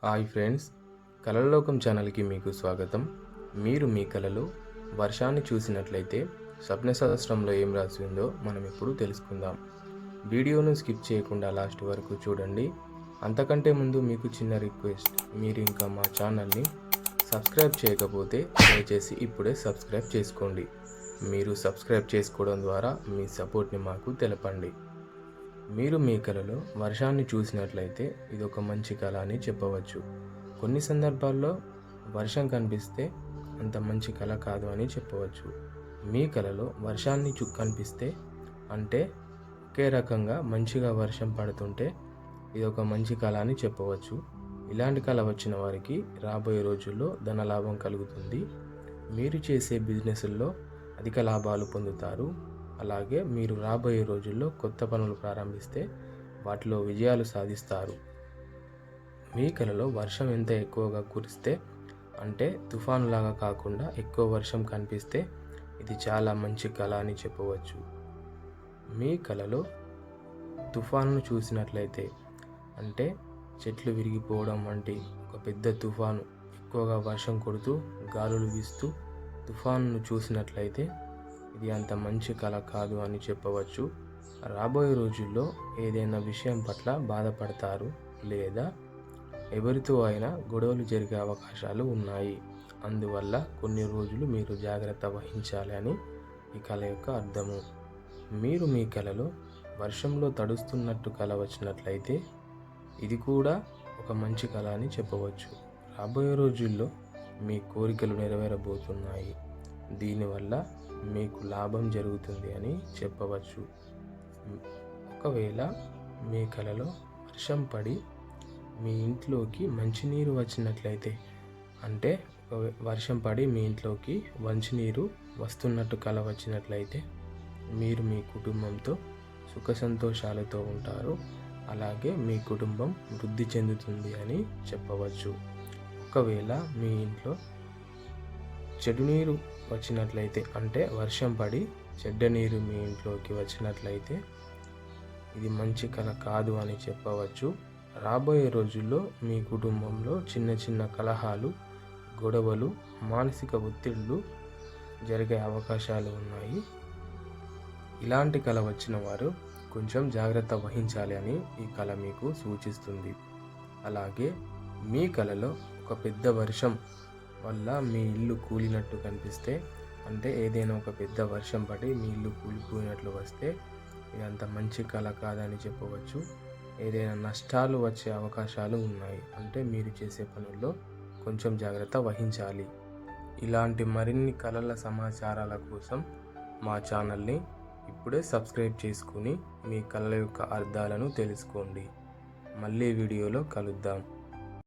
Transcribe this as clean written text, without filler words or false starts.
Hi friends, కలలోకం ఛానల్కి మీకు స్వాగతం. మీరు మీ కలలో వర్షాన్ని చూసినట్లయితే స్వప్నశాస్త్రంలో ఏం రాసి ఉందో మనం ఇప్పుడు తెలుసుకుందాం. వీడియోను స్కిప్ చేయకుండా లాస్ట్ వరకు చూడండి. అంతకంటే ముందు మీకు చిన్న రిక్వెస్ట్, మీరు ఇంకా మా ఛానల్ని సబ్స్క్రైబ్ చేయకపోతే దయచేసి ఇప్పుడే సబ్స్క్రైబ్ చేసుకోండి. మీరు సబ్స్క్రైబ్ చేసుకోవడం ద్వారా మీ సపోర్ట్ని మాకు తెలపండి. మీరు మీ కలలో వర్షాన్ని చూసినట్లయితే ఇది ఒక మంచి కళ అని చెప్పవచ్చు. కొన్ని సందర్భాల్లో వర్షం కనిపిస్తే అంత మంచి కళ కాదు అని చెప్పవచ్చు. మీ కలలో వర్షాన్ని కనిపిస్తే అంటే ఒకే రకంగా మంచిగా వర్షం పడుతుంటే ఇది ఒక మంచి కళ అని చెప్పవచ్చు. ఇలాంటి కళ వచ్చిన వారికి రాబోయే రోజుల్లో ధనలాభం కలుగుతుంది. మీరు చేసే బిజినెస్ల్లో అధిక లాభాలు పొందుతారు. అలాగే మీరు రాబోయే రోజుల్లో కొత్త పనులు ప్రారంభిస్తే వాటిలో విజయాలు సాధిస్తారు. మీ కలలో వర్షం ఎంత ఎక్కువగా కురిస్తే అంటే తుఫానులాగా కాకుండా ఎక్కువ వర్షం కనిపిస్తే ఇది చాలా మంచి కళ అని చెప్పవచ్చు. మీ కలలో తుఫాను చూసినట్లయితే అంటే చెట్లు విరిగిపోవడం వంటి ఒక పెద్ద తుఫాను, ఎక్కువగా వర్షం కొడుతూ గాలులు వీస్తూ తుఫానును చూసినట్లయితే ఇది అంత మంచి కళ కాదు అని చెప్పవచ్చు. రాబోయే రోజుల్లో ఏదైనా విషయం పట్ల బాధపడతారు లేదా ఎవరితో అయినా గొడవలు జరిగే అవకాశాలు ఉన్నాయి. అందువల్ల కొన్ని రోజులు మీరు జాగ్రత్త వహించాలి అని ఈ కళ యొక్క అర్థము. మీరు మీ కళలో వర్షంలో తడుస్తున్నట్టు కళ వచ్చినట్లయితే ఇది కూడా ఒక మంచి కళ అని చెప్పవచ్చు. రాబోయే రోజుల్లో మీ కోరికలు నెరవేరబోతున్నాయి. దీనివల్ల మీకు లాభం జరుగుతుంది అని చెప్పవచ్చు. ఒకవేళ మీ కలలో వర్షం పడి మీ ఇంట్లోకి మంచినీరు వచ్చినట్లయితే అంటే వర్షం పడి మీ ఇంట్లోకి మంచినీరు వస్తున్నట్టు కల వచ్చినట్లయితే మీరు మీ కుటుంబంతో సుఖ సంతోషాలతో ఉంటారు. అలాగే మీ కుటుంబం వృద్ధి చెందుతుంది అని చెప్పవచ్చు. ఒకవేళ మీ ఇంట్లో చెడు నీరు వచ్చినట్లయితే అంటే వర్షం పడి చెడ్డ నీరు మీ ఇంట్లోకి వచ్చినట్లయితే ఇది మంచి కళ కాదు అని చెప్పవచ్చు. రాబోయే రోజుల్లో మీ కుటుంబంలో చిన్న చిన్న కలహాలు, గొడవలు, మానసిక ఒత్తిళ్లు జరిగే అవకాశాలు ఉన్నాయి. ఇలాంటి కళ వచ్చిన వారు కొంచెం జాగ్రత్త వహించాలి అని ఈ కళ మీకు సూచిస్తుంది. అలాగే మీ కళలో ఒక పెద్ద వర్షం వల్ల మీ ఇల్లు కూలినట్టు కనిపిస్తే అంటే ఏదైనా ఒక పెద్ద వర్షం పడి మీ ఇల్లు కూలిపోయినట్లు వస్తే ఇది అంత మంచి కళ కాదని చెప్పవచ్చు. ఏదైనా నష్టాలు వచ్చే అవకాశాలు ఉన్నాయి. అంటే మీరు చేసే పనుల్లో కొంచెం జాగ్రత్త వహించాలి. ఇలాంటి మరిన్ని కళల సమాచారాల కోసం మా ఛానల్ని ఇప్పుడే సబ్స్క్రైబ్ చేసుకుని మీ కళల యొక్క అర్థాలను తెలుసుకోండి. మళ్ళీ వీడియోలో కలుద్దాం.